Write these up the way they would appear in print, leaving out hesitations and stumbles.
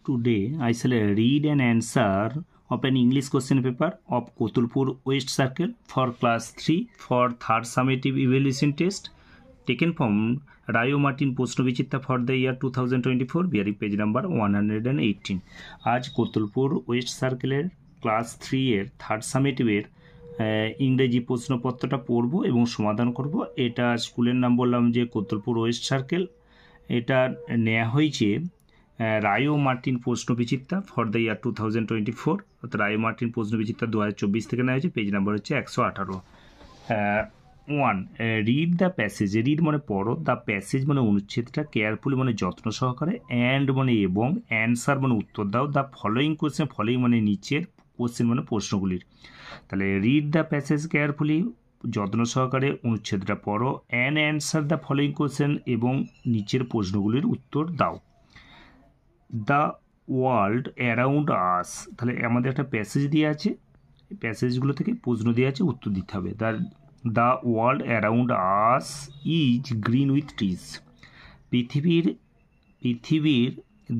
Today I shall read an answer of an English question paper of Kotulpur West Circle for class 3 for third summative evaluation test taken from Rayo Martin Poshnovichitta for the year 2024 bearing page number 118. আজ Kotulpur West সার্কেলের class 3 এর third সামেটিভের ইংরেজি প্রশ্নপত্রটা পড়ব এবং সমাধান করব। এটা স্কুলের নাম বললাম যে কোতুলপুর ওয়েস্ট সার্কেল। এটা নেওয়া হয়েছে রায়ো মার্টিন প্রশ্নবিচিত্রা ফর দ্য ইয়ার 2024, অর্থাৎ রায়ো মার্টিন প্রশ্নবিচিত্রা 2024 থেকে নেওয়া হয়েছে। পেজ নাম্বার হচ্ছে 118। 1. Read the passage. রিড মানে পড়ো, দ্য প্যাসেজ মানে অনুচ্ছেদটা, কেয়ারফুলি মানে যত্ন সহকারে, অ্যান্ড মানে এবং, অ্যান্সার মানে উত্তর দাও, দ্য ফলোয়িং কোয়েশ্চেন, ফলোয়িং মানে নিচের, কোয়েশ্চেন মানে প্রশ্নগুলির। তাহলে রিড দ্য প্যাসেজ কেয়ারফুলি যত্ন সহকারে অনুচ্ছেদটা পড়ো, and answer the following question এবং নিচের প্রশ্নগুলির উত্তর দাও। দ্য ওয়ার্ল্ড অ্যারাউন্ড আস, তাহলে আমাদের একটা প্যাসেজ দিয়ে আছে, প্যাসেজগুলো থেকে প্রশ্ন দিয়ে আছে, উত্তর দিতে হবে। The world around us is green with trees. পৃথিবীর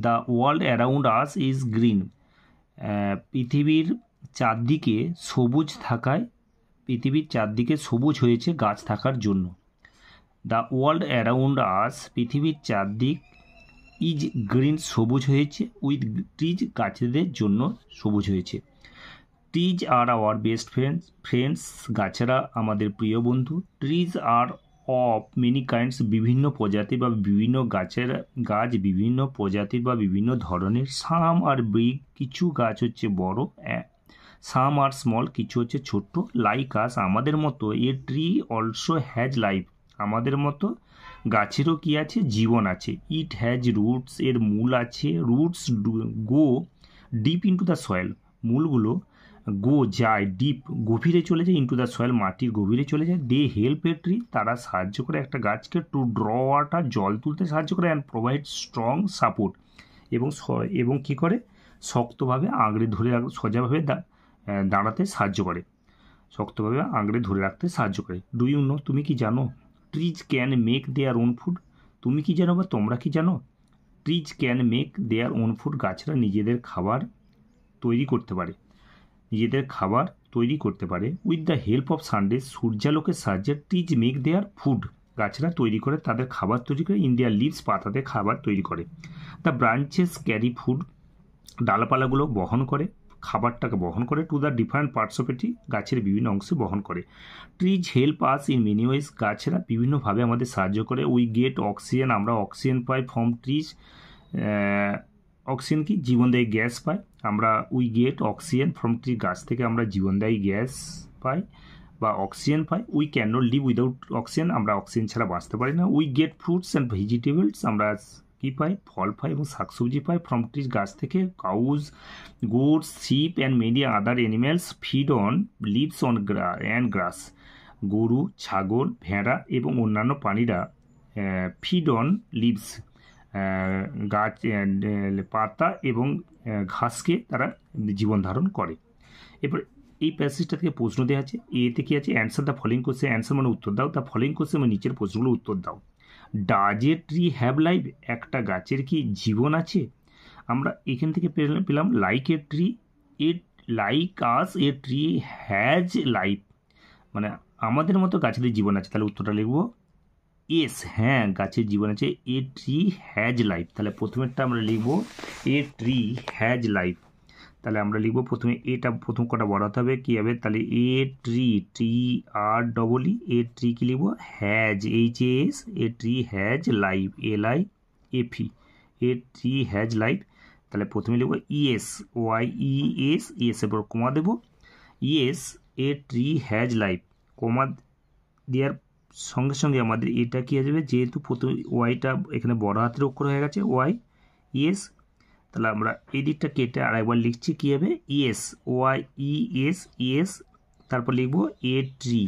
the world around us is green, পৃথিবীর চারদিকে সবুজ থাকায়, পৃথিবীর চারদিকে সবুজ হয়েছে গাছ থাকার জন্য। দ্য ওয়ার্ল্ড অ্যারাউন্ড আস, পৃথিবীর চারদিক, ইজ গ্রিন সবুজ হয়েছে, উইথ ট্রিজ গাছেদের জন্য সবুজ হয়েছে। Trees are our best friends, গাছেরা আমাদের প্রিয় বন্ধু। Trees are of many kinds, বিভিন্ন প্রজাতির বা বিভিন্ন গাছ বিভিন্ন প্রজাতির বা বিভিন্ন ধরনের। সাম আর বিগ, কিছু গাছ হচ্ছে বড়। সাম আর স্মল, কিছু হচ্ছে ছোট্ট। লাইক আস, আমাদের মতো। A tree also has life, আমাদের মতো গাছেরও কি আছে, জীবন আছে। ইট হ্যাজ রুটস, এর মূল আছে। Roots go deep into the soil, মূলগুলো গো যায়, ডিপ গভীরে চলে যায়, ইন্টু দ্য সয়েল মাটির গভীরে চলে যায়। দে হেল্প এ ট্রি, তারা সাহায্য করে একটা গাছকে, টু ড্র ওয়াটার, জল তুলতে সাহায্য করে, অ্যান্ড প্রোভাইড স্ট্রং সাপোর্ট, এবং কী করে, শক্তভাবে আঁকড়ে ধরে সোজাভাবে দাঁড়াতে সাহায্য করে, শক্তভাবে আঁকড়ে ধরে রাখতে সাহায্য করে। ডু ইউ নো, তুমি কি জানো? Trees can make their own food, তুমি কি জানো বা তোমরা কি জানো? Trees can make their own food, গাছরা নিজেদের খাবার তৈরি করতে পারে, নিজেদের খাবার তৈরি করতে পারে। With the help of Sunday, সূর্যালোকের সাহায্যে। ট্রিজ মেক দেয়ার ফুড, গাছরা তৈরি করে, তাদের খাবার তৈরি করে। ইন দেয়ার লিভস, পাতাতে খাবার তৈরি করে। দ্য ব্রাঞ্চেস ক্যারি ফুড, ডালপালাগুলো বহন করে, খাবারটাকে বহন করে। To the different parts of a tree, গাছের বিভিন্ন অংশে বহন করে। Trees help us in many ways, গাছেরা বিভিন্নভাবে আমাদের সাহায্য করে। উই গেট অক্সিজেন, আমরা অক্সিজেন পাই। ফ্রম ট্রিজ, অক্সিজেন কি, জীবনদায়ী গ্যাস পাই আমরা। We get oxygen from tree, গাছ থেকে আমরা জীবনদায়ী গ্যাস পাই বা অক্সিজেন পাই। We can not live without oxygen, আমরা অক্সিজেন ছাড়া বাঁচতে পারি না। We get fruits and vegetables, আমরা কী পাই, ফল পাই এবং শাকসবজি পাই। ফ্রম ট্রিজ, গাছ থেকে। Cows, goats, sheep and many other animals feed on leaves on and grass, গরু, ছাগল, ভেড়া এবং অন্যান্য প্রাণীরা ফিড অন লিভস, গাছ, পাতা এবং ঘাসকে তারা জীবন ধারণ করে। এরপর এই প্যাসেজটা থেকে প্রশ্ন দেওয়া আছে। এতে কি আছে, answer the following question, answer মানে উত্তর দাও, দ্য ফলোয়িং কোয়েশ্চেন মানে নিচের প্রশ্নগুলো উত্তর দাও। Does a tree have life, একটা গাছের কি জীবন আছে? আমরা এখান থেকে পেলাম like a tree, like us A tree has life, মানে আমাদের মতো গাছেদের জীবন আছে। তাহলে উত্তরটা লিখবো এস, হ্যাঁ গাছের জীবন আছে। এ ট্রি হ্যাজ লাইফ, তাহলে প্রথমেরটা আমরা লিখবো এ ট্রি হ্যাজ লাইফ। তাহলে আমরা লিখবো প্রথমে এটা, প্রথম কটা বড়াতে হবে, কী হবে, তাহলে a tree, T R double E, a tree কি লিখবো, has, H S, a tree has life, L I F E, a tree has life. তাহলে প্রথমে লিখবো ইএস, ওয়াই ই এস, এর পর কমা দেবো। Yes, a tree has life, comma দেওয়ার সঙ্গে সঙ্গে আমাদের এটা কী হয়ে যাবে, যেহেতু প্রথম ওয়াইটা এখানে বড় হাতের অক্ষর হয়ে গেছে, ওয়াই ইএস, তাহলে আমরা এই দিকটা কেটে আরেকবার লিখছি, কী হবে, E S, Y E S, E S, তারপর লিখব এ ট্রি।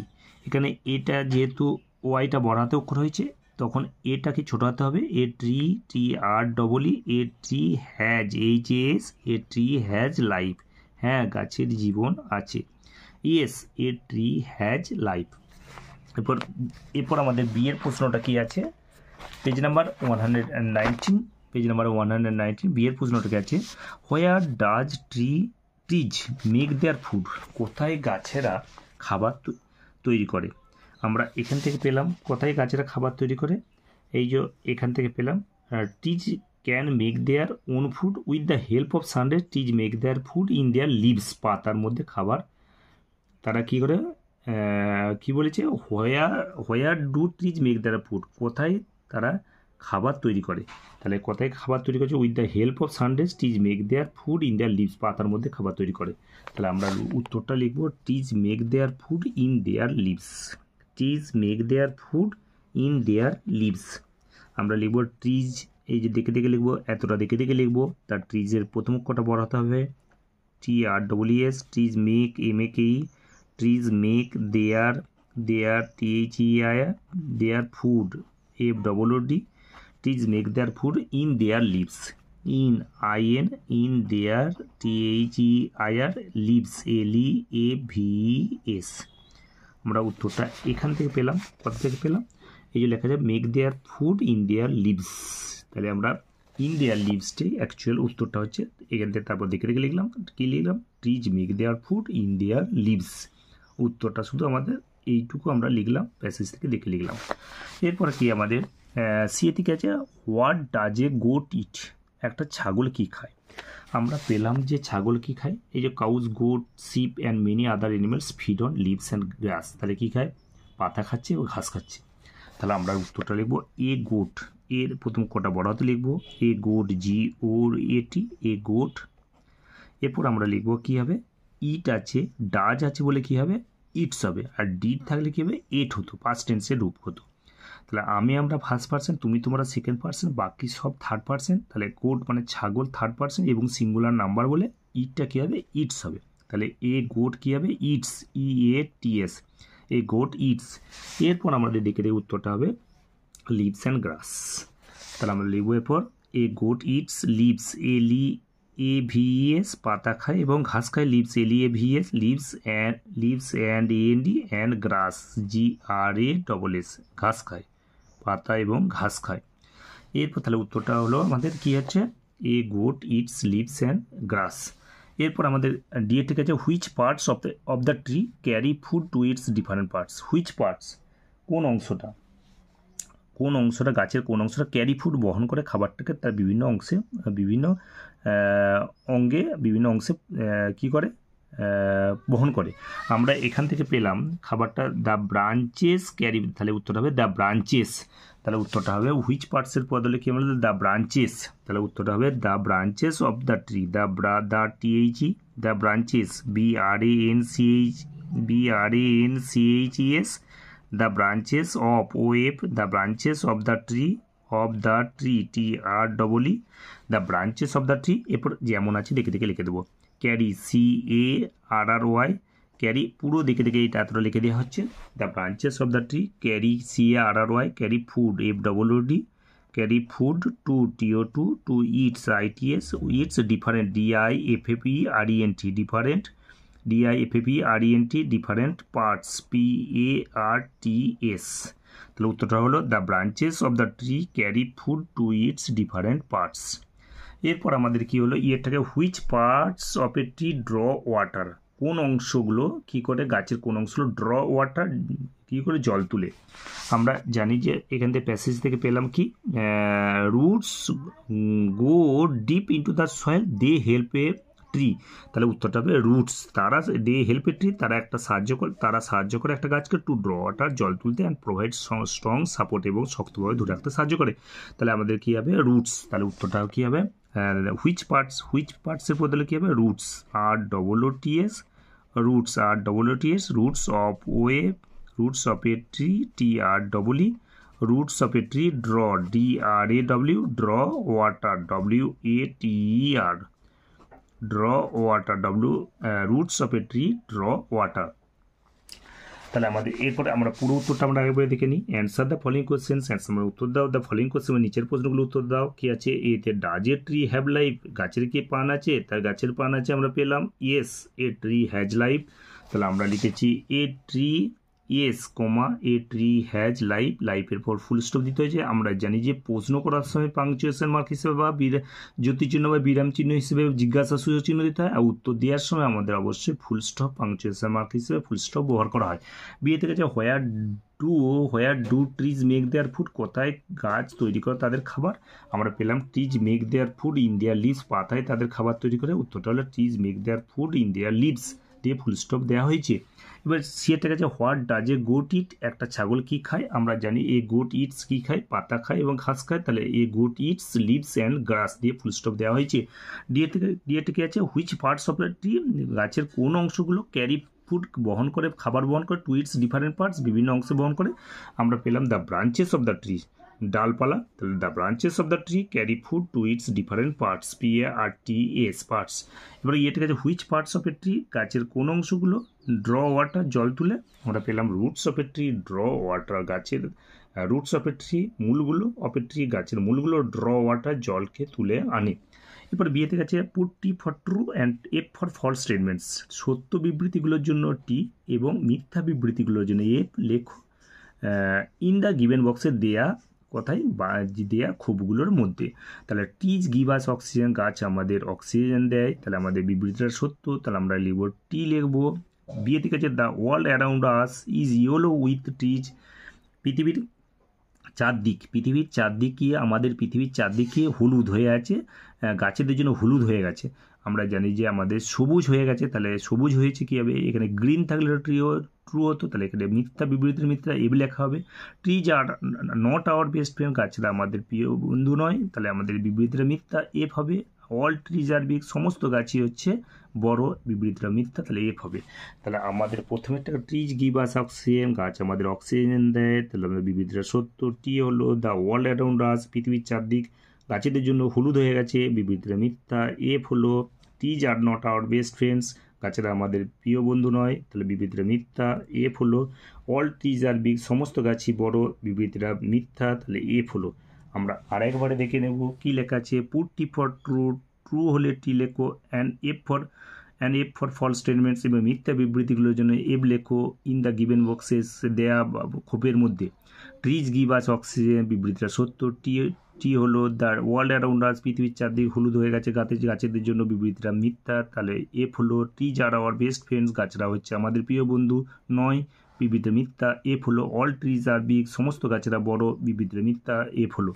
এখানে এটা যেহেতু ওয়াইটা বড় হাতে অক্ষর হয়েছে, তখন এটাকে ছোটো হাতে হবে, a tree, T R double E, a tree has, H S, a tree has life, হ্যাঁ গাছের জীবন আছে। Yes, a tree has life. এরপর আমাদের বিয়ের প্রশ্নটা কি আছে, page number 119। Page number 119 B এর প্রশ্নটা আছে where does trees make their food, কোথায় গাছেরা খাবার তৈরি করে। আমরা এখান থেকে পেলাম কোথায় গাছেরা খাবার তৈরি করে, এই যে এখান থেকে পেলাম trees can make their own food with the help of sunray, trees make their food in their leaves, পাতার মধ্যে খাবার তারা কী করে, কি বলেছে where do trees make their food, কোথায় তারা খাবার তৈরি করে। তাহলে কোথায় খাবার তৈরি করছে, with the help of sunrays trees make their food in their leaves, পাতার মধ্যে খাবার তৈরি করে। তাহলে আমরা উত্তরটা লিখব trees make their food in their leaves, trees make their food in their leaves. আমরা লিখব ট্রিজ, এই যে দেখে দেখে লিখবো, এতটা দেখে দেখে লিখবো, তার ট্রিজের প্রথম কটা বড় হতে হবে TREES, trees make MAKE, trees make their THEIR, their food FOOD, trees make their food in their leaves, in their THEIR, leaves LEAVES। আমরা উত্তরটা এখান থেকে পেলাম, কোথা থেকে পেলাম, এই যে লেখা যায় make their food in their leaves, তাহলে আমরা ইন দেয়ার লিভসটাই অ্যাকচুয়াল উত্তরটা হচ্ছে এখান থেকে। তারপর দেখে দেখে লিখলাম, কী লিখলাম, trees make their food in their leaves. উত্তরটা শুধু আমাদের এইটুকু আমরা লিখলাম, প্যাসেজ থেকে দেখে লিখলাম। এরপরে কি আমাদের সি থেকে আছে what does a goat eat, একটা ছাগল কি খায়। আমরা পেলাম যে ছাগল কি খায়, এই যে cows, goat, sheep and many other animals feed on leaves and grass, তাহলে কী খায়, পাতা খাচ্ছে এবং ঘাস খাচ্ছে। তাহলে আমরা উত্তরটা লিখবো এ গোট, এর প্রথম কটা বড় হাতে লিখবো এ গোট, GOAT, এ গোট। এরপর আমরা লিখবো কী হবে, ইট আছে, ডাজ আছে বলে কী হবে, ইটস হবে, আর ডিড থাকলে কী হবে, এট হতো, পাস্ট টেন্সের রূপ হতো। তাহলে আমরা ফার্স্ট পার্সন, তুমি তোমরা সেকেন্ড পার্সন, বাকি সব থার্ড পার্সন। তাহলে গোট মানে ছাগল থার্ড পার্সন এবং সিঙ্গুলার নাম্বার বলে ইটটা কী হবে, ইটস হবে। তাহলে এ গোট কী হবে, it's, EATS, A goat it's. এরপর আমাদের দেখে দিয়ে উত্তরটা হবে লিভস অ্যান্ড গ্রাস। তাহলে আমরা লিখব এরপর a goat eats leaves, LEAVES, পাতা খায় এবং ঘাস খায়, leaves LEAVES, leaves and AND and grass GRASS, ঘাস খায়, পাতা এবং ঘাস খায়। এরপর তাহলে উত্তরটা হলো আমাদের কি হচ্ছে, a goat eats leaves and grass. এরপর আমাদের ডিএ ঠিক আছে which parts of the tree carry food to its different parts, which parts, কোন অংশটা গাছের কোন অংশটা ক্যারি ফুড বহন করে খাবারটাকে তার বিভিন্ন অংশে কী করে, বহন করে। আমরা এখান থেকে পেলাম খাবারটা দ্য ব্রাঞ্চেস ক্যারি, তাহলে উত্তরটা হবে দ্য ব্রাঞ্চেস। তাহলে উত্তরটা হবে হুইচ পার্টসের বদলে কি আমরা দ্য ব্রাঞ্চেস, তাহলে উত্তরটা হবে the branches of the tree, the branches BRANCHES, the branches of OF, the branches of the tree TREE, the branches of the tree। এরপর যেমন আছে দেখে দেখে লিখে দেবো, ক্যারি CARRY, ক্যারি পুরো দেখে দেখে এইটা এতটা লিখে দেওয়া হচ্ছে, the branches of the tree carry CARRY, carry food FOOD, carry food to its ITS, its different DIFFERENT, different parts PARTS। তাহলে উত্তরটা হলো the branches of the tree carry food to its different parts. এরপর আমাদের কি হলো, ইয়েরটাকে which parts of a tree draw water, কোন অংশগুলো কী করে, গাছের কোন অংশগুলো ড্র ওয়াটার কী করে জল তুলে। আমরা জানি যে এখান থেকে প্যাসেজ থেকে পেলাম কি, roots go deep into the soil, they help a tree. তাহলে উত্তরটা হবে রুটস, তারা দে হেল্প এ ট্রি, তারা সাহায্য করে একটা গাছকে টু ড্র ওয়াটার, জল তুলতে, অ্যান্ড প্রোভাইড স্ট্রং সাপোর্ট, এবং শক্তভাবে ধরে রাখতে সাহায্য করে। তাহলে আমাদের কী হবে, রুটস। তাহলে উত্তরটাও কী হবে, হুইচ পার্টসের বদলে কী হবে, roots ROOTS, roots of a tree TREE, roots of a tree draw DRAW, draw water WATER, draw water roots of a tree draw water. তাহলে আমাদের এরপরে আমরা পুরো উত্তরটা আমরা একবারে দেখে নিই। অ্যান্সার দ্য ফলোইং কোয়েশ্চেন্স, আমরা উত্তর দাও দ্য ফলোইং কোয়েশ্চেন, নিচের প্রশ্নগুলো উত্তর দাও। কি আছে, এতে does a tree have life, গাছের কি প্রাণ আছে, তার গাছের প্রাণ আছে আমরা পেলাম, yes a tree has life. তাহলে আমরা লিখেছি a tree S comma A tree has life, লাইফের পর ফুল স্টপ দিতে হয়েছে। আমরা জানি যে প্রশ্ন করার সময় পাংচুয়েশন মার্ক হিসেবে বা জ্যোতিচিহ্ন বা বিরাম চিহ্ন হিসেবে জিজ্ঞাসা সূচক চিহ্ন দিতে হয়, আর উত্তর দেওয়ার সময় আমাদের অবশ্যই ফুল স্টপ পাংচুয়েশন মার্ক হিসেবে ফুল স্টপ ব্যবহার করা হয়। বিয়ে থেকে যে where do trees make their food, কোথায় গাছ তৈরি করে তাদের খাবার? আমরা পেলাম trees make their food in their leaves, পাতায় তাদের খাবার তৈরি করে। উত্তরটা হলো trees make their food in their leaves দিয়ে ফুল স্টপ দেওয়া হয়েছে। এবার সিয়েটা গেছে what does a goat eat, একটা ছাগল কি খায়? আমরা জানি এ গোট ইটস কি খায়, পাতা খায় এবং ঘাস খায়, তাহলে a goat eats leaves and grass দিয়ে ফুল স্টপ দেওয়া হয়েছে। ডিএ থেকে আছে which parts of the tree, গাছের কোন অংশগুলো ক্যারি ফুড বহন করে, খাবার বহন করে, টু ইটস ডিফারেন্ট পার্টস বিভিন্ন অংশ বহন করে। আমরা পেলাম the branches of the tree, ডালপালা, তাহলে the branches of the tree carry food to its different parts, PARTS parts. এবার ইয়ে ঠিক আছে which parts of a tree, গাছের কোন অংশগুলো ড্র ওয়াটার জল তুলে? আমরা পেলাম roots of a tree draw water, গাছের রুটস অফ এ ট্রি মূলগুলো, অফ এ ট্রি গাছের মূলগুলো ড্র ওয়াটার জলকে তুলে আনে। এরপর বিয়েতে গেছে put T for true and F for false statements, সত্য বিবৃতিগুলোর জন্য টি এবং মিথ্যা বিবৃতিগুলোর জন্য এফ লেখো ইন দ্য গিভেন বক্সে দেয়া কথায় বা দেয়া ক্ষোভগুলোর মধ্যে। তাহলে ট্রিজ গিভ আস অক্সিজেন, গাছ আমাদের অক্সিজেন দেয়, তাহলে আমাদের বিবৃতিটা সত্য, তাহলে আমরা লিখব টি লিখবো। বিয়ে থেকে আছে the world around us is yellow with trees, পৃথিবীর চারদিকে আমাদের পৃথিবীর চারদিকে হলুদ হয়ে আছে, গাছেদের জন্য হলুদ হয়ে গেছে। আমরা জানি যে আমাদের সবুজ হয়ে গেছে, তাহলে সবুজ হয়েছে কী হবে, এখানে গ্রিন থাকলে ট্রু হতো, তাহলে এখানে মিথ্যা বিবৃতির মিথ্যা এব লেখা হবে। Trees are not our best friend, গাছেরা আমাদের প্রিয় বন্ধু নয়, তাহলে আমাদের বিবৃতিটা মিথ্যা এফ হবে। অল ট্রিজ আর বিগ, সমস্ত গাছই হচ্ছে বড়, বিবৃতিটা মিথ্যা, তাহলে এফ হবে। তাহলে আমাদের প্রথমে একটা ট্রিজ গিভ আস অক্সিজেন, গাছ আমাদের অক্সিজেন দেয়, তাহলে আমাদের বিবৃতিটা সত্য। টি হলো দ্য ওয়ার্ল্ড অ্যারাউন্ড আস, পৃথিবীর চারদিক গাছেদের জন্য হলুদ হয়ে গেছে, বিবৃতিটা মিথ্যা। এফ হলো trees are not our best friends, গাছেরা আমাদের প্রিয় বন্ধু নয়, তাহলে বিবৃতিটা মিথ্যা। এফ হলো অল ট্রিজ আর বিগ, সমস্ত গাছই বড়, বিবৃতিটা মিথ্যা, তাহলে এফ হলো। আমরা আরেকবারে দেখে নেব কি লেখা আছে। Put T for true, true হলে টি লেখো, and F for false statements, এবং মিথ্যা বিবৃতিগুলোর জন্য এফ লেখো ইন দ্য গিভেন বক্সেস দেয়া খোপের মধ্যে। ট্রিজ গিভ আস অক্সিজেন, বিবৃতিটা সত্য। টি হলো দ্য ওয়ার্ল্ড অ্যারাউন্ড আস, পৃথিবীর চারদিকে হলুদ হয়ে গেছে গাছেদের জন্য, বিবৃতিটা মিথ্যা, তাহলে এফ হলো trees are our best friends, গাছরা হচ্ছে আমাদের প্রিয় বন্ধু নয়, বিবৃতি মিথ্যা। এফ হলো অল ট্রিজ আর বিগ, সমস্ত গাছেরা বড়, বিবৃতি মিথ্যা, এফ হলো।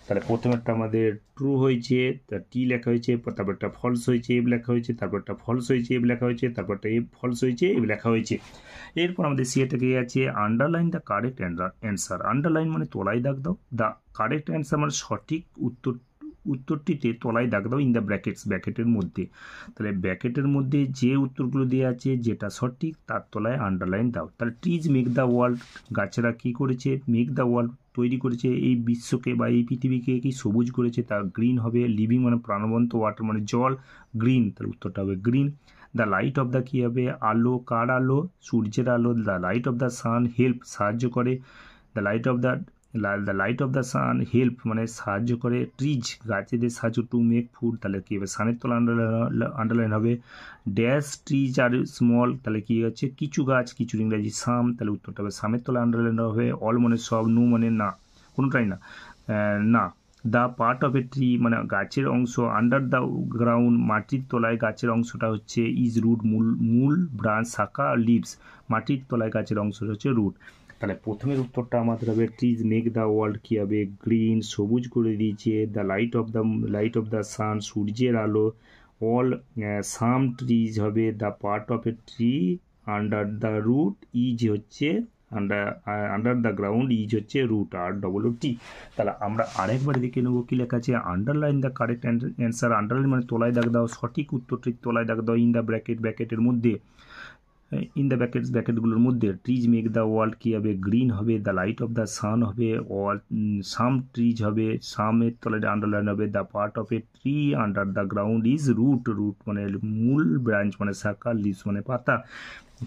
তাহলে প্রথমেরটা আমাদের ট্রু হয়েছে, তার টি লেখা হয়েছে, তারপরটা ফলস হয়েছে এফ লেখা হয়েছে, তারপরটা ফলস হয়েছে এফ লেখা হয়েছে, তারপরটা এফ ফলস হয়েছে এফ লেখা হয়েছে। এরপর আমাদের সিএটাকে আছে underline the correct answer. Underline মানে তলায় দাগ দাও, দ্য কারেক্ট অ্যান্সার মানে সঠিক উত্তরটিতে তলায় দাগ দাও ইন দ্য ব্র্যাকেটস, ব্র্যাকেটের মধ্যে। তাহলে ব্র্যাকেটের মধ্যে যে উত্তরগুলো দেওয়া আছে যেটা সঠিক তার তলায় আন্ডারলাইন দাও। তাহলে ট্রিজ মেক দ্য ওয়ার্ল্ড, গাছেরা কী করেছে, মেক দ্য ওয়ার্ল্ড তৈরি করেছে, এই বিশ্বকে বা এই পৃথিবীকে কি সবুজ করেছে, তা গ্রিন হবে। লিভিং মানে প্রাণবন্ত, ওয়াটার মানে জল, গ্রিন, তাহলে উত্তরটা হবে green. The light of the কী হবে, আলো, কার আলো, সূর্যের আলো। The light of the sun help, সাহায্য করে। The light of the sun help মানে সাহায্য করে। ট্রিজ গাছেদের সাহায্য, টু মেক ফুড, তাহলে কী হবে সানের তলা আন্ডারলাইন হবে। ড্যাশ ট্রিজ আর স্মল, তাহলে কী হচ্ছে কিছু গাছ, কিছু ইংরাজি সাম, তাহলে উত্তরটা হবে সামের তলা আন্ডারলাইন হবে। অল মানে সব, নো মানে না, কোনোটাই না, না। The part of a tree মানে গাছের অংশ, আন্ডার দ্য গ্রাউন্ড মাটির তলায় গাছের অংশটা হচ্ছে ইজ রুট, মূল, ব্রাঞ্চ, শাখা, লিভস, মাটির তলায় গাছের অংশটা হচ্ছে রুট। তাহলে প্রথমের উত্তরটা আমাদের হবে ট্রিজ মেক দ্য ওয়ার্ল্ড কী হবে গ্রিন, সবুজ করে দিয়েছে। The light of the sun সূর্যের আলো। অল সাম ট্রিজ হবে the part of a tree, under the root is হচ্ছে আন্ডার দ্য গ্রাউন্ড ইজ হচ্ছে রুট, আর ডবল টি। তাহলে আমরা আরেকবার দেখে নেবো কী লেখা আছে। Underline the correct answer, underline মানে তলায় দাগ দাও, সঠিক উত্তরটির তলায় দাগ দাও ইন দ্য ব্র্যাকেটের মধ্যে, ইন দ্য ব্র্যাকেটগুলোর মধ্যে। ট্রিজ মেক দ্য ওয়ার্ল্ড কী হবে গ্রিন হবে। The light of the sun হবে, অল সাম ট্রিজ হবে, সামের তলায় আন্ডারলাইন হবে। The part of a tree under the ground is root মানে মূল, ব্রাঞ্চ মানে শাখা, লিভস মানে পাতা।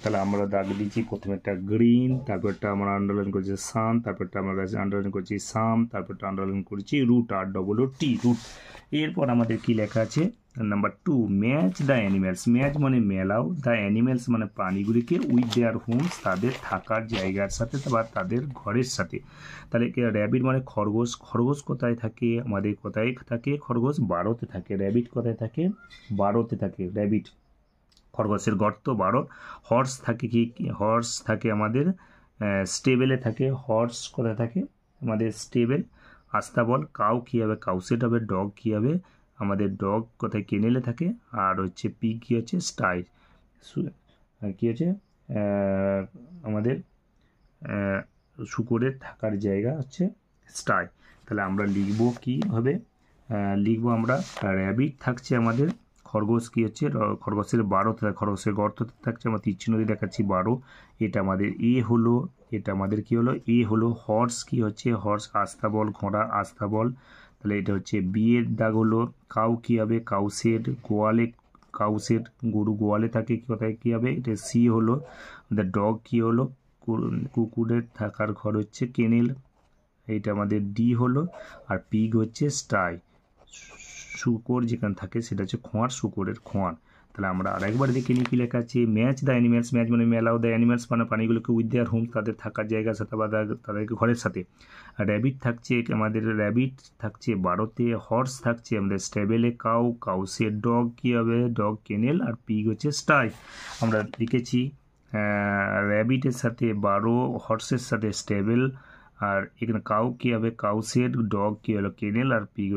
তাহলে আমরা দাগ দিচ্ছি প্রথমে একটা গ্রিন, তারপরটা আমরা আন্ডারলাইন করছি সান, তারপরটা আমরা কাছে আন্ডারলাইন করছি সাম, তারপরটা আন্ডারলাইন করছি রুট, আর ডবল টি, রুট। এরপর আমাদের কি লেখা আছে, number 2 match the animals, match মানে মেলাও, দ্য অ্যানিম্যালস মানে প্রাণীগুলিকে উইথ দেয়ার হোমস তাদের থাকার জায়গার সাথে বা তাদের ঘরের সাথে। তাহলে র্যাবিট মানে খরগোশ, খরগোশ কোথায় থাকে, আমাদের কোথায় থাকে খরগোশ, বারোতে থাকে। র্যাবিট কোথায় থাকে, বারোতে থাকে র্যাবিট, খরগোশের গর্ত বারো। হর্স থাকে কি, হর্স থাকে আমাদের স্টেবেলে থাকে, হর্স কোথায় থাকে আমাদের স্টেবেল। আস্তাবল, কাউ কী হবে, কাউসেট হবে। ডগ কী হবে আমাদের ডগ কোথায়, কেনেলে থাকে। আর হচ্ছে পিগ কী হচ্ছে, স্টাই। কী হচ্ছে আমাদের শুকরের থাকার জায়গা হচ্ছে স্টাই। তাহলে আমরা লিখবো কী হবে, লিখবো আমরা র্যাবিট থাকছে আমাদের, খরগোশ কী হচ্ছে, খরগোশের বারোতে, খরগোশের গর্ততে থাকছে, আমরা তীর দিয়ে দেখাচ্ছি 12, এটা আমাদের এ হলো। এটা আমাদের কী হলো, এ হলো। হর্স কী হচ্ছে, হর্স আস্তাবল, ঘোড়া আস্তাবল। তাহলে এটা হচ্ছে বি এর দাগ হলো। কাউ কী হবে, কাউসেড, গোয়ালে, কাউসেড গরু গোয়ালে থাকে কোথায় কী হবে, এটা সি হলো। আমাদের ডগ কী হলো, কুকুরের থাকার ঘর হচ্ছে কেনেল, এইটা আমাদের ডি হলো। আর পিগ হচ্ছে স্টাই, শুকর যেখানে থাকে সেটা হচ্ছে খোঁয়ার, শুকরের খোঁয়ার। তাহলে আমরা আরেকবার দেখে নিই কী লেখা আছে। ম্যাচ দ্য অ্যানিম্যালস, ম্যাচ মানে মেলাও, দ্য অ্যানিম্যালস মানে প্রাণীগুলোকে উইথ দেয়ার হোম তাদের থাকার জায়গার সাথে বা তাদেরকে ঘরের সাথে। র্যাবিট থাকছে আমাদের, র্যাবিট থাকছে বারোতে। হর্স থাকছে আমাদের স্টেবেলে, কাউ, কাউসের ডগ কী হবে, ডগ কেনেল। আর পিগ হচ্ছে স্টাই। আমরা লিখেছি র্যাবিটের সাথে বারো, হর্সের সাথে স্টেবেল, আর এখানে কাউ কী হবে, কাউসেড, ডগ কী হলো কেনেল, আর পিগ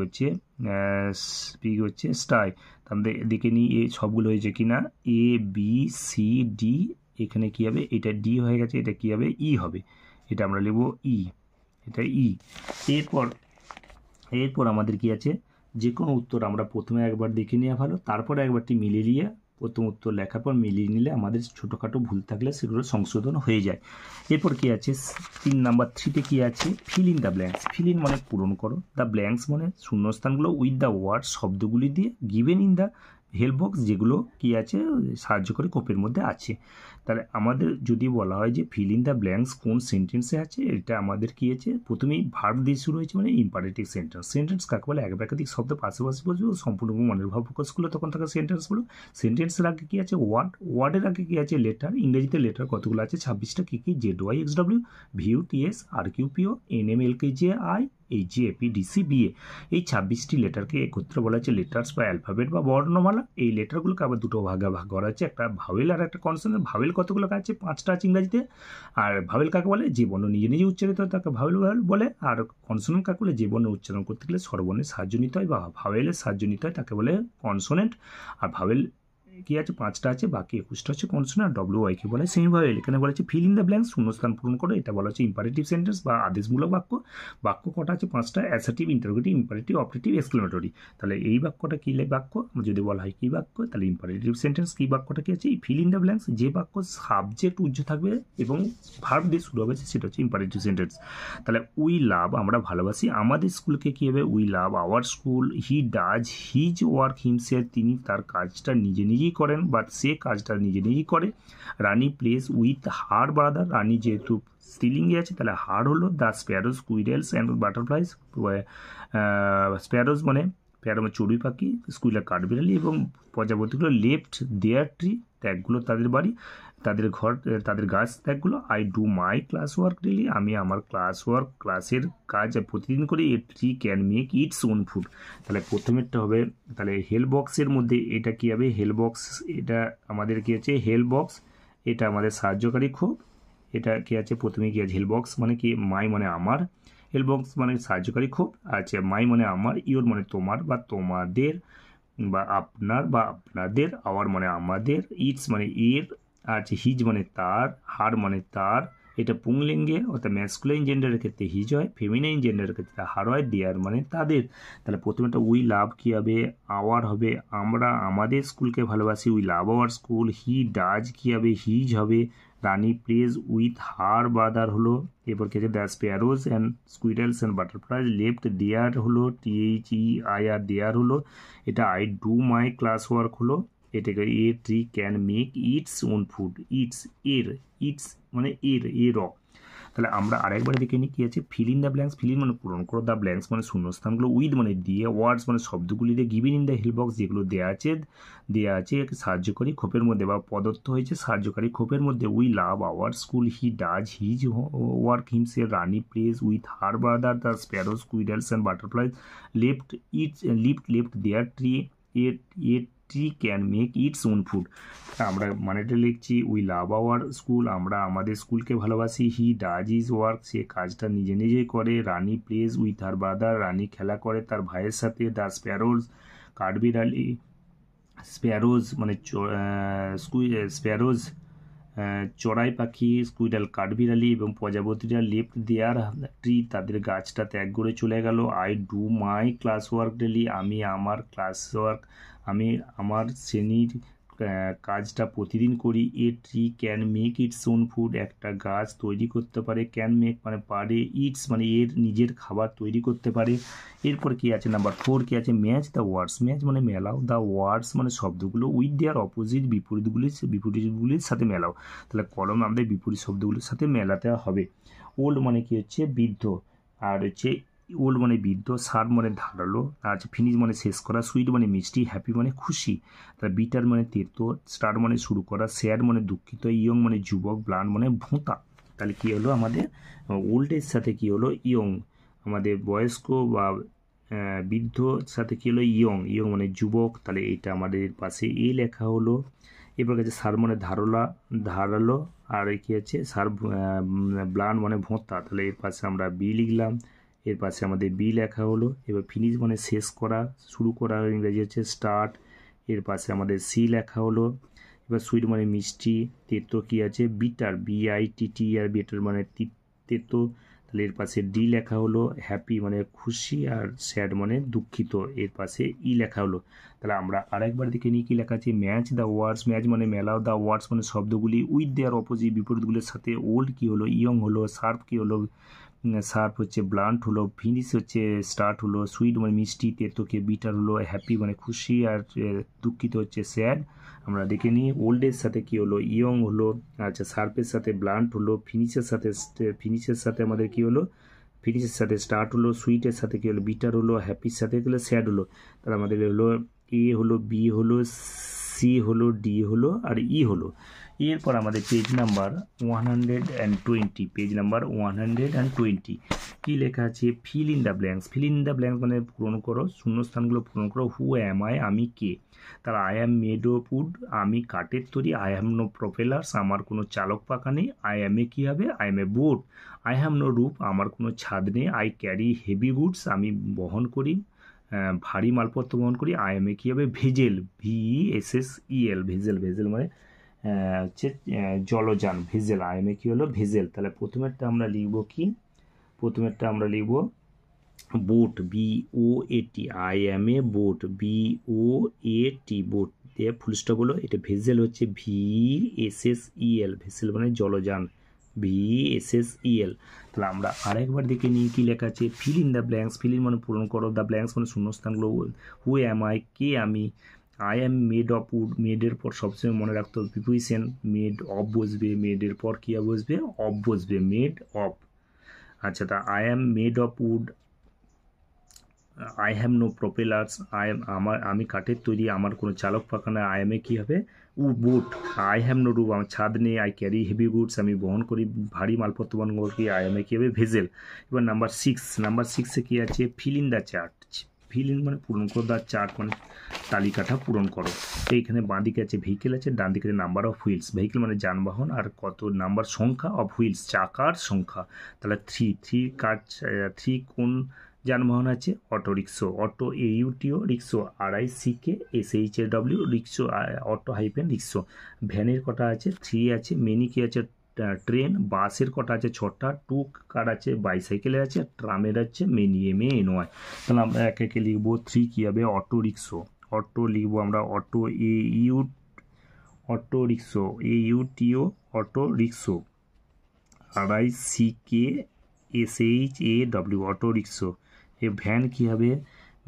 হচ্ছে স্টাই। তাহলে দেখে নিই এই সবগুলো হয়েছে কি না, এ বি সি ডি, এখানে কী হবে, এটা ডি হয়ে গেছে, এটা কী হবে, ই হবে, এটা আমরা লিখব ই, এটা ই। এরপর আমাদের কি আছে, যে কোনো উত্তর আমরা প্রথমে একবার দেখে নেওয়া ভালো, তারপরে একবারটি মিলিয়ে নিয়ে প্রথম উত্তর লেখার পর মিলিয়ে নিলে আমাদের ছোটোখাটো ভুল থাকলে সেগুলো সংশোধন হয়ে যায়। এরপর কি আছে 3 নাম্বার 3তে কি আছে, fill in the blanks. Fill in মানে পূরণ করো, দ্য ব্ল্যাঙ্কস মানে শূন্যস্থানগুলো উইথ দ্য ওয়ার্ড শব্দগুলি দিয়ে, given in the help box যেগুলো কি আছে সাহায্য করে কোপের মধ্যে আছে। তাহলে আমাদের যদি বলা হয় যে ফিল ইন দ্য ব্ল্যাঙ্কস কোন সেন্টেন্সে আছে, এটা আমাদের কি আছে, প্রথমেই ভার্ব দিয়ে শুরু হয়েছে মানে ইম্পারেটিভ সেন্টেন্স। সেন্টেন্স কাকে বলে, একাধিক শব্দ পাশাপাশি বলবো, সম্পূর্ণ মনের ভাব প্রকাশ করলে তখন থাকে সেন্টেন্সগুলো। সেন্টেন্সের আগে কি আছে ওয়ার্ড, ওয়ার্ডের আগে কি আছে লেটার, ইংরেজিতে লেটার কতগুলো আছে 26টা, কী কী, Z Y X W, V U T S R Q P O N M L K J I এই জি এপি ডিসি বিএ, এই 26টি লেটারকে একত্রে বলা হচ্ছে লেটার্স বা অ্যালফাবেট বা বর্ণমালা। এই লেটারগুলোকে আবার দুটো ভাগে ভাগ করা হচ্ছে, একটা ভাওয়েল আর একটা কনসোনেন্ট। ভাওয়েল কতগুলো আছে, 5টা আছে ইংরাজিতে। আর ভাওয়েল কাকে বলে, যে বর্ণ নিজে নিজে উচ্চারিত হয় তাকে ভাওয়েল বলে। আর কনসোনেন্ট কাকে বলে, যে বর্ণ উচ্চারণ করতে গেলে স্বরবর্ণের সাহায্য নিতে হয় বা ভাওয়েলের সাহায্য নিতে হয় তাকে বলে কনসোনেন্ট। আর ভাওয়েল কি আছে 5টা আছে, বাকি 21টা হচ্ছে কনসোনেন্ট। আর ডব্লিউ ওয়াইকে বলে সেমি ভাওয়েল। এখানে বলা হচ্ছে ফিল ইন দ্য ব্ল্যাঙ্কস, শূন্যস্থান পূরণ করে, এটা বলা হচ্ছে ইম্পারেটিভ সেন্টেন্স বা আদেশমূলক বাক্য। বাক্য কটা আছে 5টা, assertive, interrogative, imperative, operative, exclamatory. তাহলে এই বাক্যটা কী বাক্য, যদি বলা হয় কী বাক্য, তাহলে ইম্পারেটিভ সেন্টেন্স। কী বাক্যটা কী আছে, ফিল ইন দ্য ব্ল্যাঙ্কস, যে বাক্য সাবজেক্ট উজ্জ্ব থাকবে এবং ভার্ব দিয়ে শুরু হবে সেটা হচ্ছে ইম্পারেটিভ সেন্টেন্স। তাহলে উই লাভ, আমরা ভালোবাসি আমাদের স্কুলকে, কী হবে, we love our school. He does his work himself, তিনি তার কাজটা নিজে নিজেই করেন বা সে কাজটা নিজে নিজেই করে। রানী প্লেস উইথ হার ব্রাদার, রানী যেহেতু স্ত্রীলিঙ্গে আছে তাহলে হার হলো। দ্য স্প্যারোজ, কুইরেলস অ্যান্ড বাটারফ্লাইজ, স্প্যারোজ মানে প্যারো মানে চড়ুই পাখি, স্কুইলার কাঠবিড়ালি, এবং প্রজাপতিগুলো লেফট দেয়ার ট্রি, ত্যাগগুলো তাদের বাড়ি, তাদের ঘর, তাদের গাছ ত্যাগগুলো। I do my class work daily, আমি আমার ক্লাসের কাজ প্রতিদিন করি। A tree can make its own food. তাহলে প্রথমেরটা হবে, তাহলে হেল্প বক্সের মধ্যে এটা কী হবে, হেল্প বক্স, এটা আমাদের কী আছে হেল্প বক্স, এটা আমাদের সাহায্যকারী খোপ। এটা কী আছে প্রথমে কী আছে, হেল্প বক্স মানে কি, মাই মানে আমার, হেল্প বক্স মানে সাহায্যকারী খোপ। আচ্ছা, মাই মানে আমার, ইওর মানে তোমার বা তোমাদের বা আপনার বা আপনাদের, আওয়ার মানে আমাদের, ইটস মানে এর, আচ্ছা হিজ মানে তার, হার মানে তার। এটা পুংলিঙ্গে অর্থাৎ ম্যাসকুলাইন জেন্ডারের ক্ষেত্রে হিজ হয়, ফেমিনাইন জেন্ডারের ক্ষেত্রে হার হয়, দেয়ার মানে তাদের। তাহলে প্রথমেটা উই লাভ কী হবে, আওয়ার হবে, আমরা আমাদের স্কুলকে ভালোবাসি, we love our school. He does কী হবে, হিজ হবে। Rani plays with her brother হলো। এরপর কি আছে, the sparrows and squirrels and butterflies left their হলো, THEIR দেয়ার হলো। এটা I do my class work হলো। এটাকে a tree can make its own food, its এর, ইটস মানে এর, তাহলে আমরা আরেকবার দেখে নিই কী আছে, fill in the blanks, fill in মানে পূরণ করো, দ্য ব্ল্যাঙ্কস মানে শূন্যস্থানগুলো, উইথ মানে দিয়ে, ওয়ার্ডস মানে শব্দগুলি দিয়ে, given in the help box যেগুলো দেওয়া আছে সাহায্যকারী খোপের মধ্যে বা প্রদত্ত হয়েছে সাহায্যকারী খোপের মধ্যে। We love our school, he does his work himself, Rani plays with her brother, the sparrows squirrels and butterflies left their tree, a tree can make its own food. আমরা মানেটা লিখছি, উই লাভ আওয়ার স্কুল, আমরা আমাদের স্কুলকে ভালোবাসি, he does is work, সে কাজটা নিজে নিজেই করে, রানী প্লেজ উইথ হার ব্রাদার, রানী খেলা করে তার ভাইয়ের সাথে, দ্য স্প্যারোজ কাঠবিড়ালি, স্প্যারোজ মানে স্প্যারোজ চড়াই পাখি, স্কুইডাল কাঠবিড়ালি এবং প্রজাপতিরা লেফট দেয়ার ট্রি তাদের গাছটা ত্যাগ করে চলে গেল। I do my class work daily, আমি আমার শ্রেণীর কাজটা প্রতিদিন করি। A tree can make its own food, একটা গাছ তৈরি করতে পারে, ক্যান মেক মানে পারে, ইটস মানে এর নিজের খাবার তৈরি করতে পারে। এরপর কি আছে নাম্বার 4 কি আছে, ম্যাচ দ্য ওয়ার্ডস, ম্যাচ মানে মেলাও, দ্য ওয়ার্ডস মানে শব্দগুলো, উইথ দেয়ার অপোজিট বিপরীতগুলির সাথে মেলাও। তাহলে কলম আমাদের বিপরীত শব্দগুলির সাথে মেলাতে হবে। ওল্ড মানে কি হচ্ছে বৃদ্ধ, আর হচ্ছে ওল্ড মানে বৃদ্ধ, শার্প মানে ধারালো, আর ফিনিশ মানে শেষ করা, সুইট মানে মিষ্টি, হ্যাপি মানে খুশি, তাহলে বিটার মানে তেতো, স্টার্ট মানে শুরু করা, স্যাড মানে দুঃখিত, ইয়ং মানে যুবক, ব্লান্ড মানে ভোঁতা। তাহলে কী হলো আমাদের ওল্ডের সাথে কী হলো ইয়ং, আমাদের বয়স্ক বা বৃদ্ধর সাথে কী হলো ইয়ং মানে যুবক, তাহলে এইটা আমাদের পাশে এ লেখা হলো। এবার কাছে সার মানে ধারালো, আর কি আছে সার ব্লান্ড মানে ভোঁতা, তাহলে এর পাশে আমরা বি লিখলাম, এর পাশে আমাদের বি লেখা হলো। এবার ফিনিশ মানে শেষ করা, শুরু করা, ইংরেজি হচ্ছে স্টার্ট, এর পাশে আমাদের সি লেখা হলো। এবার সুইট মানে মিষ্টি, তেতো কি আছে বিটার, BITT, আর বিটার মানে তেতো, তাহলে এর পাশে ডি লেখা হলো। হ্যাপি মানে খুশি, আর স্যাড মানে দুঃখিত, এর পাশে ই লেখা হলো। তাহলে আমরা আরেকবার দেখে নিই কী লেখা আছে, ম্যাচ দ্য ওয়ার্ডস, ম্যাচ মানে মেলাও, দ্য ওয়ার্ডস মানে শব্দগুলি, উইথ দেয়ার অপোজিট বিপরীতগুলির সাথে, ওল্ড কী হলো ইয়ং হলো, শার্প কী হলো শার্প হচ্ছে ব্লান্ট হলো, ফিনিশ হচ্ছে স্টার্ট হলো, সুইট মানে মিষ্টি, তেতোকে বিটার হলো, হ্যাপি মানে খুশি, আর দুঃখিত হচ্ছে স্যাড। আমরা দেখে নিই ওল্ডের সাথে কী হলো ইয়ং হলো, আচ্ছা শার্পের সাথে ব্লান্ট হলো, ফিনিশের সাথে আমাদের কী হলো ফিনিশের সাথে স্টার্ট হলো, সুইটের সাথে কী হলো বিটার হলো, হ্যাপির সাথে কী হলো স্যাড হলো। তাহলে আমাদের হলো এ হলো, বি হলো, সি হলো, ডি হলো, আর ই হলো। এরপর আমাদের পেজ নাম্বার 120, পেজ নাম্বার 120 কী লেখা আছে, fill in the blanks, fill in the blanks মানে পূরণ করো, শূন্যস্থানগুলো পূরণ করো। হু অ্যাম আই, আমি কে, তাহলে I am made of wood, আমি কাঠের তৈরি, আই হ্যাভ নো প্রপেলার্স, আমার কোনো চালক পাখা নেই, আই অ্যাম এ কী হবে I am a boat, I have no roof, আমার কোনো ছাদ নেই, আই ক্যারি হেভি গুডস, আমি বহন করি ভারী মালপত্র বহন করি, আই এম এ কী হবে ভেজেল, VESSEL, ভেজেল মানে হচ্ছে জলযান, ভেজেল, আই এম এ কী হলো ভেজেল। তাহলে প্রথমেরটা আমরা লিখব কি, প্রথমেরটা আমরা লিখব boat, BOAT, I M a boat, BOAT, boat দিয়ে ফুল স্টপ হলো। এটা ভেজেল হচ্ছে VESSEL, ভেসেল মানে জলযান, VESSEL। তাহলে আমরা আরেকবার দেখে নিই কী লেখা আছে, fill in the blanks, fill in মানে পূরণ করো, দ্য ব্ল্যাঙ্কস মানে শূন্যস্থানগুলো, হু অ্যাম আই, কে আমি, I am made of wood, মেডের পর সবসময় মনে রাখতে হবে প্রিপোজিশন, মেড অফ বসবে, মেডের পর কী বসবে অফ বসবে, মেড অফ। আচ্ছা, তা I am made of wood, I have no propellers, আমি কাঠের তৈরি, আমার কোনো চালক পাখা না, আই এম এ কী হবে boat, I have no roof, আমার ছাদ নেই, আই ক্যারি হেভি গুডস, আমি বহন করি ভারী মালপত্র বহন করি, আই এম এ কী হবে ভেজেল। এবার নাম্বার 6 কী আছে, fill in the chart, feel in মানে পূরণ করো, দ্য চার্ট মানে তালিকাটা পূরণ করো। তো এইখানে বাঁ দিকে আছে ভেহিকেল আছে, ডান দিকে আছে নাম্বার অফ হুইলস, ভেহিকেল মানে যানবাহন, আর কত নাম্বার সংখ্যা, অফ হুইলস চাকার সংখ্যা, তাহলে 3 কোন যানবাহন আছে, auto rickshaw, auto AUTO rickshaw, RICK SHAW rickshaw, auto hyphen rickshaw. ভ্যানের কটা আছে 3 আছে, মেনি কি আছে ট্রেন, বাসের কটা আছে 6টা, টুক কার আছে বাইসাইকেলের আছে, ট্রামের আছে মেনি MANY। তাহলে আমরা একে একে লিখবো 3 কী হবে অটো রিক্সো, অটো লিখবো আমরা auto auto rickshaw, AUTO auto rickshaw, RICK SHAW auto rickshaw. A van কী হবে,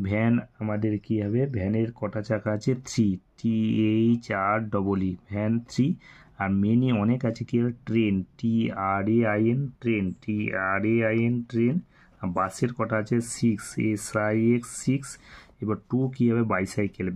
ভ্যান আমাদের কী হবে, ভ্যানের কটা চাকা আছে 3, THREE, ভ্যান 3, আর মেনি অনেক আছে কি হবে train, TRAIN train, TRAIN train. বাসের কটা আছে 6, SIX 6। এবার 2 কী হবে বাইসাইকেল,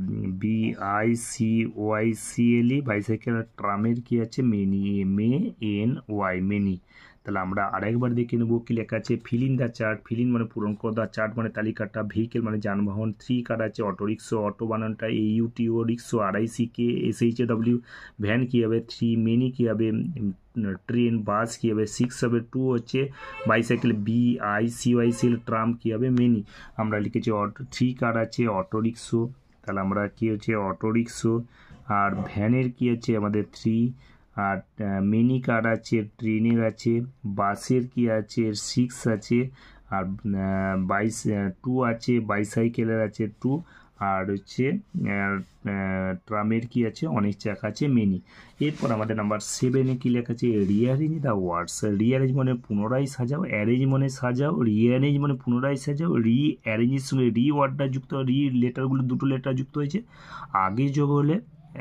BICYCLE বাইসাইকেল। আর ট্রামের কী আছে মেনি, MANY মেনি। তাহলে আমরা আরেকবার দেখে নেবো কি লেখা আছে। Fill in the chart, feel in মানে পূরণ করো, দ্য চার্ট মানে তালিকাটা, ভেহিকেল মানে যানবাহন, 3 কার আছে অটো রিক্সো, অটো বানানটা AUTO rickshaw, RICK SHAW। Van কী হবে 3, মেনি কী হবে ট্রেন, বাস কী হবে 6 হবে, 2 হচ্ছে বাইসাইকেল BICYCL, ট্রাম কী হবে মেনি। আমরা লিখেছি 3 কার আছে অটো রিক্সো, তাহলে আমরা কী হচ্ছে অটো রিক্সো। আর ভ্যানের কী আছে আমাদের 3, আর মিনি কার আছে ট্রেনের আছে, বাসের কি আছে 6 আছে, আর 2 আছে বাইসাইকেলের আছে 2, আর হচ্ছে ট্রামের কি আছে অনেক চাকা আছে মেনি। এরপর আমাদের নাম্বার 7-এ কী লেখা আছে রিঅ্যারেঞ্জ দ্য ওয়ার্ডস। রিঅ্যারেঞ্জ মানে পুনরায় সাজাও, অ্যারেঞ্জ মানে সাজাও, রিঅ্যারেঞ্জ মানে পুনরায় সাজাও। রিঅ্যারেঞ্জের সঙ্গে ওয়ার্ডটা যুক্ত, লেটারগুলো দুটো লেটার যুক্ত হয়েছে, আগে যোগ হলে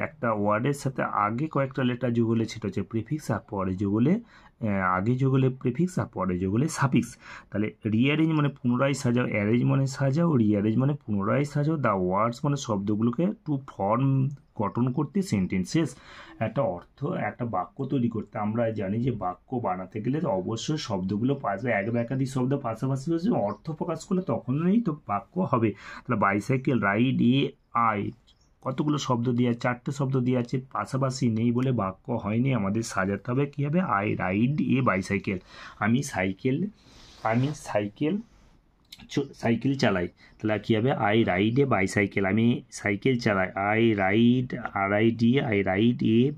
একটা ওয়ার্ডের সাথে আগে কয়েকটা লেটার যোগ হলে সেটা হচ্ছে প্রিফিক্স, আর পরে যোগ হলে আগে যোগ হলে প্রিফিক্স, আর পরে যোগ হলে সাফিক্স। তাহলে রিঅ্যারেঞ্জ মানে পুনরায় সাজাও, অ্যারেঞ্জ মানে সাজাও, রিঅ্যারেঞ্জ মানে পুনরায় সাজাও, দ্য ওয়ার্ডস মানে শব্দগুলোকে টু ফর্ম গঠন করতে সেন্টেন্সেস, একটা অর্থ একটা বাক্য তৈরি করতে। আমরা জানি যে বাক্য বানাতে গেলে অবশ্যই শব্দগুলো পাশে এক বা একাধিক শব্দ পাশাপাশি হচ্ছে অর্থ প্রকাশ করলে তখনই তো বাক্য হবে। তাহলে বাইসাইকেল রাইড আই কতগুলো শব্দ দিয়ে 4টে শব্দ দিয়ে আছে, পাশাপাশি নেই বলে বাক্য হয়নি, আমাদের সাজাতে হবে কী হবে আই রাইড বাইসাইকেল, আমি সাইকেল চালাই। তাহলে কী হবে আই রাইড বাইসাইকেল, আমি সাইকেল চালাই, আই রাইড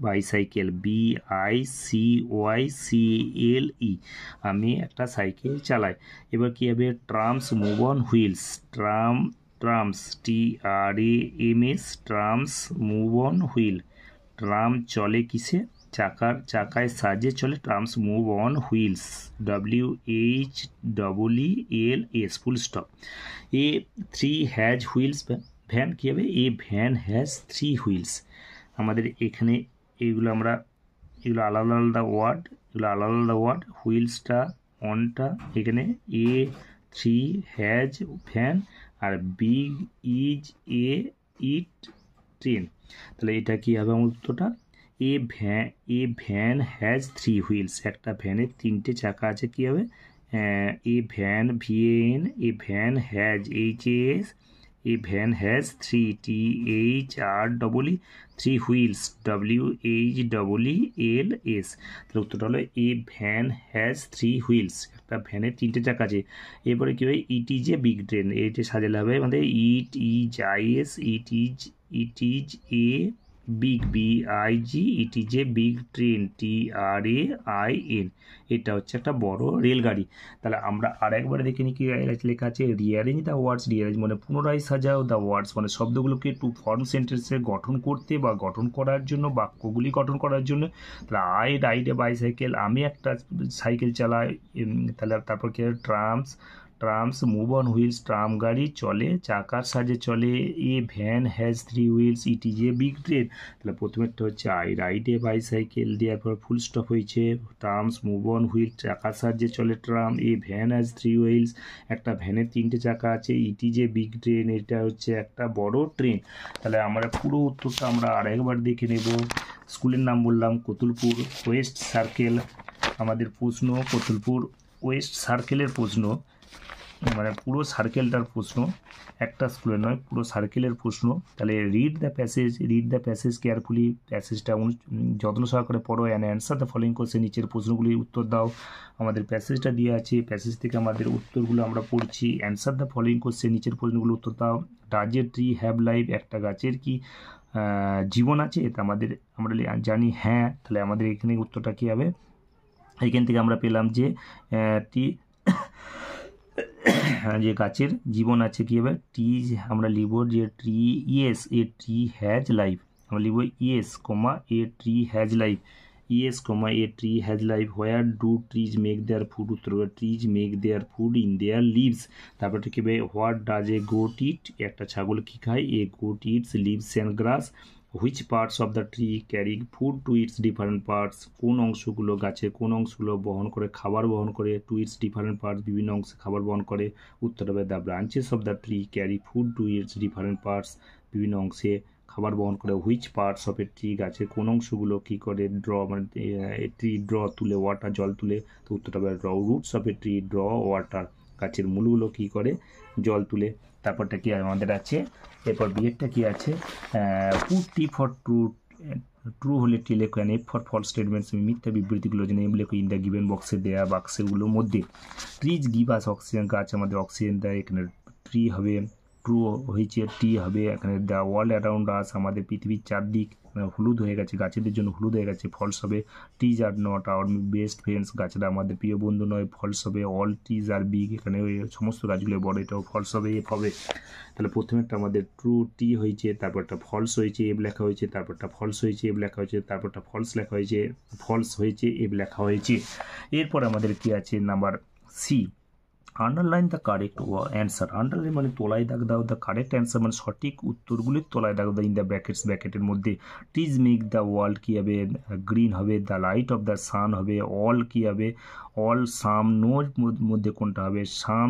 বাইসাইকেল, BICYCLE আমি একটা সাইকেল চালাই। এবার কী হবে trams move on wheels, trams TRAMS trams move on wheel, tram চলে কিসে চাকায় সাহায্যে চলে, trams move on wheels WHEELS full stop. A3 has wheels, van কী হবে ভ্যান হ্যাজ 3 হুইলস। আমাদের এখানে এগুলো আলাদা ওয়ার্ড, হুইলসটা অনটা এখানে A3 হ্যাজ ভ্যান, আর বিগ ইট ট্রেন। তাহলে এটা কী হবে আমার উত্তরটা এ ভ্যান হ্যাজ 3 হুইলস, একটা ভ্যানের 3টে চাকা আছে কী হবে a van VAN, a van has HAS, a van has 3 THREE 3 wheels WHEELS। তাহলে উত্তরটা হলো এ ভ্যান হ্যাজ 3 হুইলস, একটা ভ্যানের 3টে চাকা আছে। এরপরে কী হবে it is a big train, এইটা সাজালে হবে আমাদের ইট is a big BIG, it is a big train TRAIN, এটা হচ্ছে একটা বড় রেলগাড়ি। তাহলে আমরা আরেকবার দেখে নিই কি লেখা আছে রিঅ্যারেঞ্জ দ্য ওয়ার্ডস। রিঅ্যারেঞ্জ মানে পুনরায় সাজাও, দ্য ওয়ার্ডস মানে শব্দগুলোকে টু ফর্ম সেন্টেন্সে গঠন করতে বা গঠন করার জন্য, বাক্যগুলি গঠন করার জন্য। তাহলে আই রাইড এ বাইসাইকেল আমি একটা সাইকেল চালাই, তাহলে তারপর কি trams move on wheels tram গাড়ি চলে চাকার সাহায্যে চলে, a van has 3 wheels, it is a big train. তাহলে প্রথমেরটা হচ্ছে আই রাইড এ বাইসাইকেল দেওয়ার পর ফুল স্টপ হয়েছে, ট্রামস মুভ অন হুইল চাকার সাহায্যে চলে tram, a van has 3 wheels একটা ভ্যানের 3টে চাকা আছে, it is a big train এটা হচ্ছে একটা বড় ট্রেন। তাহলে আমরা পুরো উত্তরটা আমরা আরেকবার দেখে নেব। স্কুলের নাম বললাম কতুলপুর ওয়েস্ট সার্কেল, আমাদের প্রশ্ন কতুলপুর ওয়েস্ট সার্কেলের প্রশ্ন, মানে পুরো সার্কেলটার প্রশ্ন, একটা স্কুলের নয় পুরো সার্কেলের প্রশ্ন। তাহলে রিড দ্য প্যাসেজ কেয়ারফুলি, প্যাসেজটা যত্ন সহকারে পড়ো, and answer the following question, নিচের প্রশ্নগুলির উত্তর দাও। আমাদের প্যাসেজটা দিয়ে আছে, প্যাসেজ থেকে আমাদের উত্তরগুলো আমরা পড়ছি। অ্যান্সার দ্য ফলোইং কোশ্চেন, নিচের প্রশ্নগুলো উত্তর দাও। Does a tree have life, একটা গাছের কি জীবন আছে? তা আমরা জানি হ্যাঁ, তাহলে আমাদের এখানে উত্তরটা কী হবে? এখান থেকে আমরা পেলাম যে যে গাছের জীবন আছে কী হবে টি, আমরা লিখব যে tree yes a tree has life, আমরা লিখব yes a tree has life, yes a tree has life. Where do trees make their food, উত্তর হবে trees make their food in their leaves. তারপরে কী হবে what does a goat eat, একটা ছাগল কী খায়? A goat eats leaves and grass. Which parts of the tree carry food to its different parts, কোন অংশগুলো গাছের কোন অংশগুলো বহন করে খাবার বহন করে, টু ইটস ডিফারেন্ট পার্টস বিভিন্ন অংশে খাবার বহন করে। উত্তর হবে the branches of the tree carry food to its different parts বিভিন্ন অংশে খাবার বহন করে। Which parts of a tree গাছের কোন অংশগুলো কী করে ড্র মানে ট্রি ড্র তুলে ওয়াটার জল তুলে, তো উত্তরটা হবে draw roots of a tree draw water, গাছের মূলগুলো কী করে জল তুলে। তারপরটা কি আমাদের আছে, এরপর বিয়েরটা কি আছে, put T for true, true হলে টি লেখো, and F for false statements মিথ্যা বিবৃতিগুলো যেন এম লেখো ইন দ্য গিভেন বক্সে দেয়া বাক্সেগুলোর মধ্যে। ট্রিজ গিভ আস অক্সিজেন, গাছ আমাদের অক্সিজেন দেয়, এখানে ট্রি হবে ট্রু হয়েছে, টি হবে এখানে দ্য ওয়ার্ল্ড অ্যারাউন্ড আস, আমাদের পৃথিবীর চারদিক হলুদ হয়ে গেছে, গাছেদের জন্য হলুদ হয়ে গেছে, ফলস হবে trees are not our best friends, গাছেরা আমাদের প্রিয় বন্ধু নয়, ফলস হবে অল ট্রিজ আর বিগ, এখানে সমস্ত গাছগুলো বড়, এটাও ফলস হবে এফ হবে। তাহলে প্রথমেরটা আমাদের ট্রু টি হয়েছে, তারপরটা ফলস হয়েছে এফ লেখা হয়েছে, তারপরটা ফলস হয়েছে এফ লেখা হয়েছে, তারপরটা ফলস লেখা হয়েছে, ফলস হয়েছে এফ লেখা হয়েছে। এরপর আমাদের কি আছে number C, underline the correct answer, underline মানে তলায় দাগ দাও, দ্য কারেক্ট অ্যান্সার মানে সঠিক উত্তরগুলির তলায় দাগ দাও ইন দ্য ব্র্যাকেটস, ব্র্যাকেটের মধ্যে। টিজ মেক দ্য ওয়ার্ল্ড কী হবে, গ্রিন হবে, the light of the sun হবে, অল কী হবে, অল সাম, নোর মধ্যে কোনটা হবে, সাম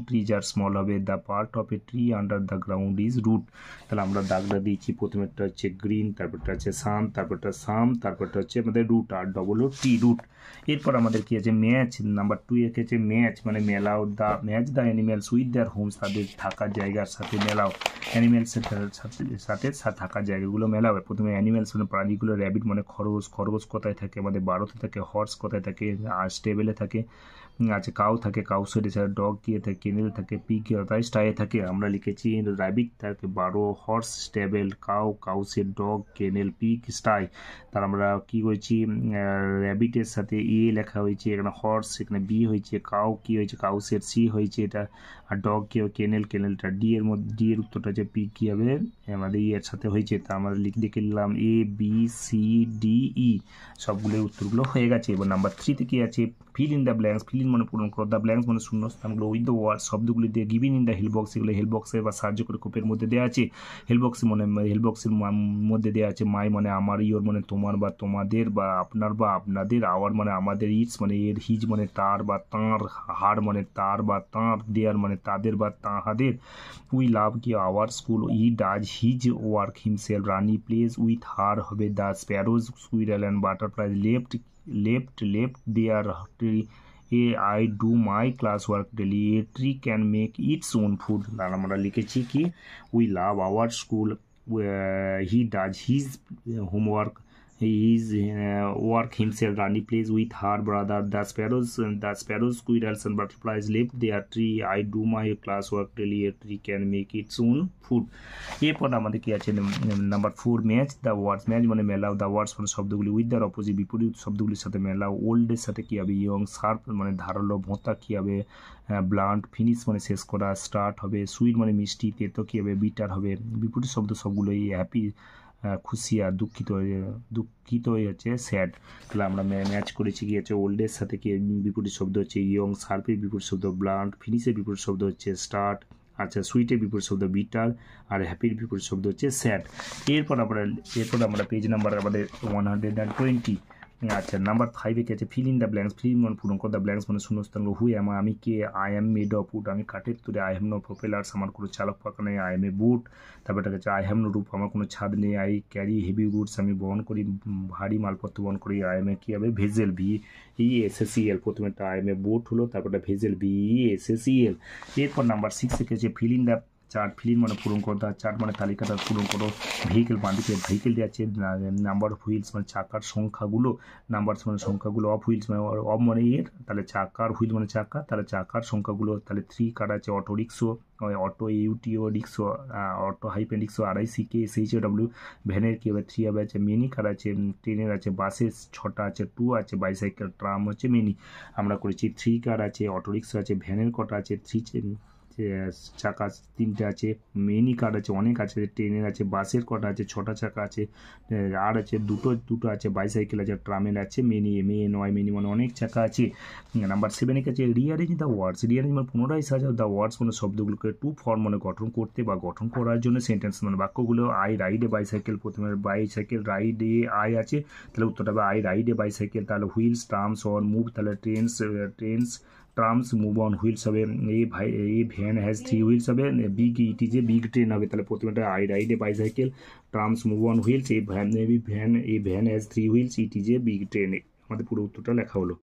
ট্রিজ আর স্মল হবে, the part of a tree under the ground is root. তাহলে আমরা দাগটা দিয়েছি, প্রথমেরটা হচ্ছে গ্রিন, তারপরটা হচ্ছে সান, তারপরটা সাম, তারপরটা হচ্ছে আমাদের রুট, আর ডবল ও টি রুট। এরপর আমাদের কি আছে ম্যাচ, নাম্বার 2 এ আছে ম্যাচ মানে মেলাও, the match the animals with their Holmes, তাদের থাকার জায়গার সাথে মেলাও, অ্যানিম্যালসের সাথে থাকার জায়গাগুলো মেলাও। প্রথমে অ্যানিম্যালস মানে প্রাণীগুলো, র্যাবিট মানে খরগোশ, খরগোশ কোথায় থাকে আমাদের বারোতে থাকে, হর্স কোথায় থাকে আর স্টেবেলে থাকে, আছে কাউ থাকে, কাউ সাইডে ছাড়া, ডগ গিয়ে থাকে, কেনেল থাকে, পিগ তাই স্টাইয়ে থাকে। আমরা লিখেছি র্যাবিট থাকে 12, হর্স স্টেবেল, কাউসের, ডগ কেনেল, পিগ স্টাই। তার আমরা কী করেছি, র্যাবিটের সাথে এ লেখা হয়েছে, এখানে হর্স এখানে বি হয়েছে, কাউ কী হয়েছে কাউসের সি হয়েছে এটা, আর ডগ কী হবে কেনেলটা ডি এর মধ্যে, ডি এর উত্তরটা হচ্ছে পিগ কী হবে আমাদের এর সাথে হয়েছে। তা আমরা লিখে নিলাম A B C D E, সবগুলোর উত্তরগুলো হয়ে গেছে। এবার নাম্বার 3তে কী আছে, fill in the blanks, fill in মানে পূরণ করো, দ্য ব্ল্যাঙ্কস মানে শূন্যস্থানগুলো, উইথ দ্য ওয়ার্ড শব্দগুলি দিয়ে, giving in the help box, এগুলো হেল্প বক্সে বা সাহায্য করে কোপের মধ্যে দেওয়া আছে। হেল্প বক্সের মধ্যে দেওয়া আছে মাই মানে আমার, ইয়োর মানে তোমার বা তোমাদের বা আপনার বা আপনাদের, আওয়ার মানে আমাদের, ইটস মানে এর, হিজ মানে তার বা তাঁর, হার মানে তার বা তাঁর, দেয়ার মানে তাদের বা তাহাদের। উই লাভ কি our school, he does his work himself, Rani plays with her হবে the sparrows, squirrel and butterflies left their tree, I do my class work daily, a tree can make its own food। তাহলে আমরা লিখেছি কি, we love our school, he does his homework, he is work himself, Rani plays with her brother, the sparrows, squirrels and butterflies left their tree, I do my class work daily, a tree can make its own food। এরপর আমাদের কি আছে number 4, match the words, match মানে মেলাও, the words মানে শব্দগুলি, with there opposite বিপরীত শব্দগুলির সাথে মেলাও, ওল্ডের সাথে কী হবে ইয়ং, শার্প মানে ধারালো, ভোঁতা কী হবে ব্লান্ট, ফিনিশ মানে শেষ করা, স্টার্ট হবে, সুইট মানে মিষ্টি, তেতো কী হবে বিটার হবে। বিপরীত শব্দ সবগুলোই হ্যাপি খুশি, আর দুঃখিত হচ্ছে স্যাড। তাহলে আমরা ম্যাচ করেছি কি হচ্ছে ওল্ডের সাথে কি বিপরীত শব্দ হচ্ছে ইয়ং, শার্পের বিপরীত শব্দ ব্লান্ট, ফিনিশের বিপরীত শব্দ হচ্ছে স্টার্ট, আচ্ছা সুইটের বিপরীত শব্দ বিটার, আর হ্যাপির বিপরীত শব্দ হচ্ছে স্যাড। এরপর আমরা পেজ নাম্বার আমাদের 120। আচ্ছা নাম্বার 5-এ কি আছে, fill in the blanks, fill মানে পূরণ করো, দ্য ব্ল্যাঙ্কস মানে শূন্যস্থান, হু এম আমি কে, I am made of wood আমি কাঠের তৈরি, আই হ্যাভ নো প্রপেলার্স আমার কোনো চালক পাখা নেই, আই এম এ বুট। তারপর এটা হচ্ছে আই হ্যাভ নো রুফ আমার কোনো ছাদ নেই, আই ক্যারি হেভি গুডস আমি বহন করি ভারী মালপত্র বহন করি, আই এম এ কী হবে ভেজেল, VESSEL। প্রথমে একটা আই এম এ বুট হলো, তারপরটা ভেজেল VESSEL। এরপর নাম্বার 6-এ কি আছে, fill in the chart, feel in মানে পূরণ করো, তার চার্ট মানে তালিকাটা পূরণ করো, ভেহিকেল বাঁদিকে ভেহিকেল দেওয়া আছে, নাম্বার অফ হুইলস মানে চাকার সংখ্যাগুলো, নাম্বার মানে সংখ্যাগুলো, অফ হুইলস মানে অফ মানে এর, তাহলে চাকার, হুইল মানে চাকা, তাহলে চাকার সংখ্যাগুলো, তাহলে 3 কাটা আছে auto rickshaw, auto U T O rickshaw, auto hyphen rickshaw RICK SHOW, ভ্যানের কী হবে 3 হবে আছে, মিনি কার আছে, ট্রেনের আছে, বাসের 6টা আছে, 2 আছে, বাইসাইকেল, ট্রাম হচ্ছে মিনি। আমরা করেছি 3 কার আছে, অটো রিক্সা আছে, ভ্যানের কটা আছে 3 চাকা 3টে আছে, মেনি কার আছে, অনেক আছে, ট্রেনের আছে, বাসের কটা আছে, 6টা চাকা আছে, আর আছে দুটো আছে, বাইসাইকেল আছে, ট্রামের আছে, মেনি মেনি মানে অনেক চাকা আছে। নাম্বার 7 আছে রিয়ারেঞ্জ দ্য ওয়ার্ডস। রিয়ারেঞ্জ মানে পুনরায় সাজাও দ্য ওয়ার্ডস মানে শব্দগুলোকে টু ফর্ম মানে গঠন করতে বা গঠন করার জন্য সেন্টেন্স মানে বাক্যগুলো। আই রাইড এ বাইসাইকেল, প্রথমে বাইসাইকেল রাইড এ আই আছে, তাহলে উত্তরটা হবে আই রাইড এ বাইসাইকেল। তাহলে হুইলস ট্রামস অর মুভ, তাহলে trains trams move on wheels হবে। এই ভ্যান হ্যাজ 3 হুইলস হবে। It is a big train হবে, তাহলে প্রথমেটা I ride a bicycle, trams move on wheels, এই van has 3 wheels, it is a big train. আমাদের পুরো উত্তরটা লেখা হলো।